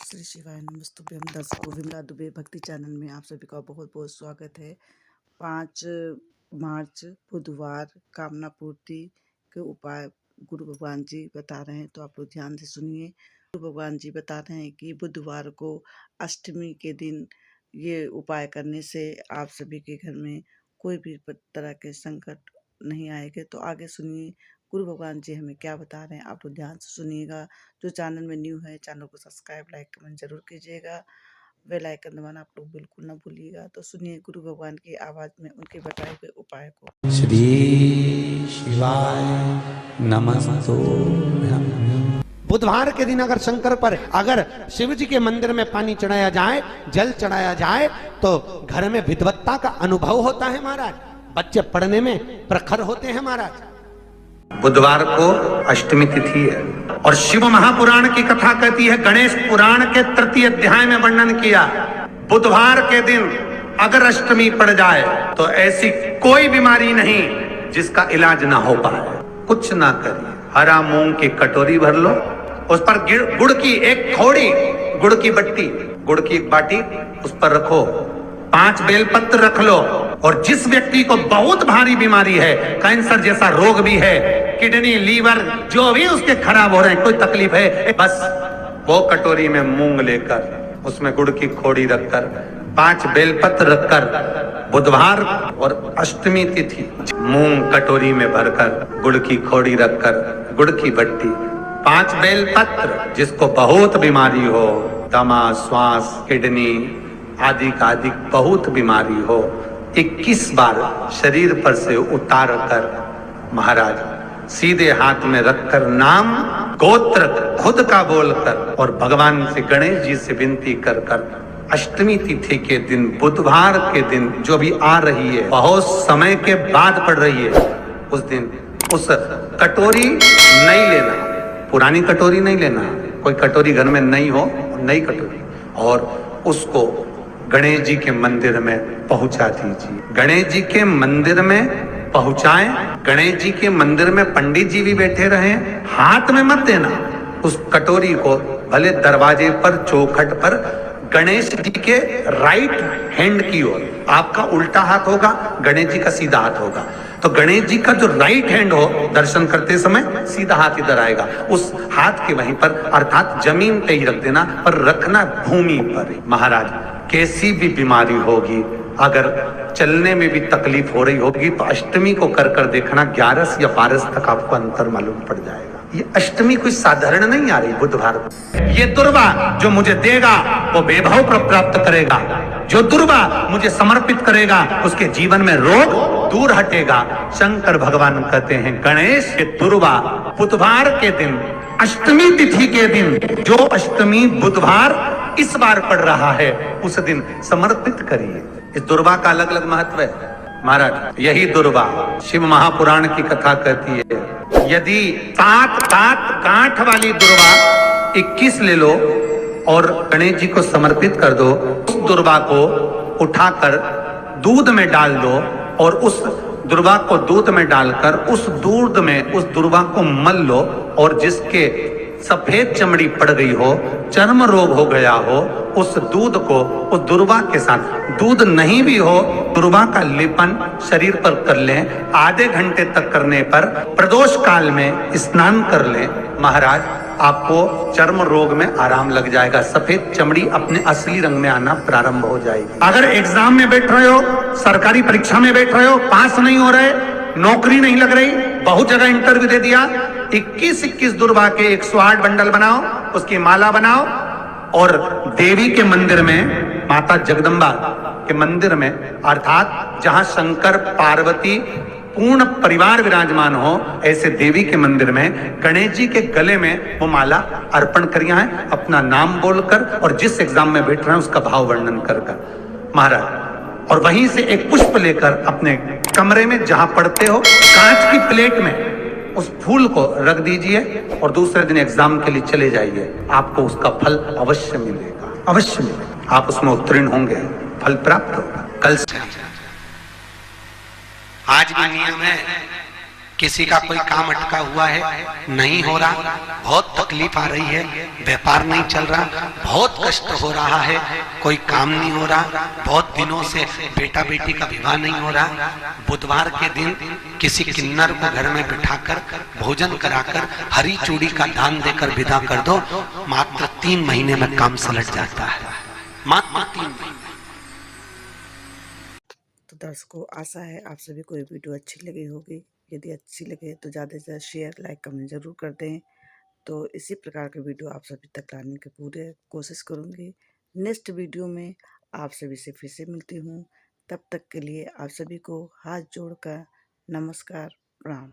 श्री शिवाय नमस्तुभ्यम। दर्शकों, विमला दुबे भक्ति चैनल में आप सभी का बहुत बहुत स्वागत है। 5 मार्च बुधवार कामना पूर्ति के उपाय गुरु भगवान जी बता रहे हैं, तो आप लोग ध्यान से सुनिए। गुरु भगवान जी बता रहे हैं कि बुधवार को अष्टमी के दिन ये उपाय करने से आप सभी के घर में कोई भी तरह के संकट नहीं आएंगे। तो आगे सुनिए गुरु भगवान जी हमें क्या बता रहे हैं, आप लोग ध्यान से सुनिएगा। जो चैनल में न्यू है, चैनल को सब्सक्राइब लाइक कमेंट जरूर कीजिएगा। बेल आइकन दबाना आप लोग बिल्कुल ना भूलिएगा। तो सुनिए गुरु भगवान की आवाज में उनके बताए हुए उपाय को। श्री शिवाय नमस्तुभ्यं। बुधवार के दिन अगर शंकर पर अगर शिव जी के मंदिर में पानी चढ़ाया जाए, जल चढ़ाया जाए, तो घर में विद्वत्ता का अनुभव होता है महाराज। बच्चे पढ़ने में प्रखर होते हैं महाराज। बुधवार को अष्टमी तिथि है और शिव महापुराण की कथा कहती है, गणेश पुराण के 3 अध्याय में वर्णन किया, बुधवार के दिन अगर अष्टमी पड़ जाए तो ऐसी कोई बीमारी नहीं जिसका इलाज ना हो पाए। कुछ ना करिए, हरा मूंग की कटोरी भर लो, उस पर गुड़ की एक थोड़ी, गुड़ की बट्टी, गुड़ की एक बाटी उस पर रखो, 5 बेलपत्र रख लो, और जिस व्यक्ति को बहुत भारी बीमारी है, कैंसर जैसा रोग भी है, किडनी लीवर जो भी उसके खराब हो रहे हैं, कोई तकलीफ है, बस वो कटोरी में मूंग लेकर उसमें गुड़ की खोड़ी रखकर 5 बेलपत्र रखकर बुधवार और अष्टमी तिथि मूंग कटोरी में भरकर गुड़ की खोड़ी रखकर गुड़ की बट्टी 5 बेलपत्र, जिसको बहुत बीमारी हो, दमा श्वास किडनी आदि का आदि बहुत बीमारी हो, 21 बार शरीर पर से उतार कर महाराज सीधे हाथ में रखकर नाम गोत्र खुद का बोलकर और भगवान से गणेश जी से विनती कर कर अष्टमी तिथि के दिन बुधवार के दिन जो भी आ रही है, बहुत समय के बाद पड़ रही है, उस दिन उस कटोरी नहीं लेना, पुरानी कटोरी नहीं लेना, कोई कटोरी घर में नहीं हो, नई कटोरी, और उसको गणेश जी के मंदिर में पहुंचा दीजिए। गणेश जी के मंदिर में पहुंचाएं, गणेश जी के मंदिर में पंडित जी भी बैठे रहे, हाथ में मत देना उस कटोरी को, भले दरवाजे पर चौखट पर गणेश जी के राइट हैंड की ओर, आपका उल्टा हाथ होगा, गणेश जी का सीधा हाथ होगा, तो गणेश जी का जो राइट हैंड हो, दर्शन करते समय सीधा हाथ इधर आएगा, उस हाथ के वहीं पर अर्थात जमीन पे ही रख देना, पर रखना भूमि पर ही। महाराज कैसी भी बीमारी होगी, अगर चलने में भी तकलीफ हो रही होगी, तो अष्टमी को कर कर देखना, 11 या 12 तक आपको अंतर मालूम पड़ जाएगा। ये अष्टमी कोई साधारण नहीं आ रही बुधवार को। ये दुर्वा जो मुझे देगा वो वैभव प्राप्त करेगा, जो दुर्वा मुझे समर्पित करेगा उसके जीवन में रोग दूर हटेगा। शंकर भगवान कहते हैं, गणेश के दुर्वा बुधवार के दिन अष्टमी तिथि के दिन, जो अष्टमी बुधवार इस बार पड़ रहा है, उस दिन समर्पित करिए। इस दुर्वा का अलग अलग महत्व है महाराज। यही दुर्वा शिव महापुराण की कथा कहती है, यदि 7 गांठ वाली दुर्वा 21 ले लो और गणेश जी को समर्पित कर दो, उस दुर्वा को उठाकर दूध में डाल दो और उस दुर्वा को दूध में डालकर उस दूध में उस दुर्वा को मल लो, और जिसके सफेद चमड़ी पड़ गई हो, चर्म रोग हो गया हो, उस दूध को उस दुर्वा के साथ, दूध नहीं भी हो, दुर्वा का लेपन शरीर पर कर लें, आधे घंटे तक करने पर प्रदोष काल में स्नान कर लें, महाराज आपको चर्म रोग में आराम लग जाएगा, सफेद चमड़ी अपने असली रंग में आना प्रारंभ हो जाएगी। अगर एग्जाम में बैठ रहे हो, सरकारी परीक्षा में बैठ रहे हो, पास नहीं हो रहे, नौकरी नहीं लग रही, बहुत जगह इंटरव्यू दे दिया, 21 दुर्वा के 108 बंडल बनाओ, उसकी माला बनाओ, और देवी के मंदिर में, माता जगदम्बा के मंदिर में, अर्थात जहां शंकर पार्वती पूर्ण परिवार विराजमान हो, ऐसे देवी के मंदिर में गणेश जी के गले में वो माला अर्पण करिए है, अपना नाम बोलकर और जिस एग्जाम में बैठ रहे हैं उसका भाव वर्णन कर महाराज, और वहीं से एक पुष्प लेकर अपने कमरे में जहां पढ़ते हो, कांच की प्लेट में उस फूल को रख दीजिए और दूसरे दिन एग्जाम के लिए चले जाइए, आपको उसका फल अवश्य मिलेगा, अवश्य मिलेगा, आप उसमें उत्तीर्ण होंगे, फल प्राप्त होगा। कल से आज भी नियम है, किसी का कोई काम अटका हुआ है, नहीं हो रहा, बहुत तकलीफ आ रही है, व्यापार नहीं चल रहा, बहुत कष्ट हो रहा है, कोई काम नहीं हो रहा, बहुत दिनों से बेटा बेटी का विवाह नहीं हो रहा, बुधवार के दिन किसी किन्नर को घर में बिठाकर भोजन कराकर हरी चूड़ी का दान देकर विदा कर दो, मात्र 3 महीने में काम सलट जाता है, मात्र 3 महीने। तो दर्शकों, आशा है आप सभी को ये वीडियो अच्छी लगी होगी। यदि अच्छी लगे तो ज़्यादा से ज़्यादा शेयर, लाइक, कमेंट जरूर कर दें। तो इसी प्रकार के वीडियो आप सभी तक लाने की पूरे कोशिश करूँगी। नेक्स्ट वीडियो में आप सभी से फिर से मिलती हूँ। तब तक के लिए आप सभी को हाथ जोड़कर नमस्कार, प्रणाम।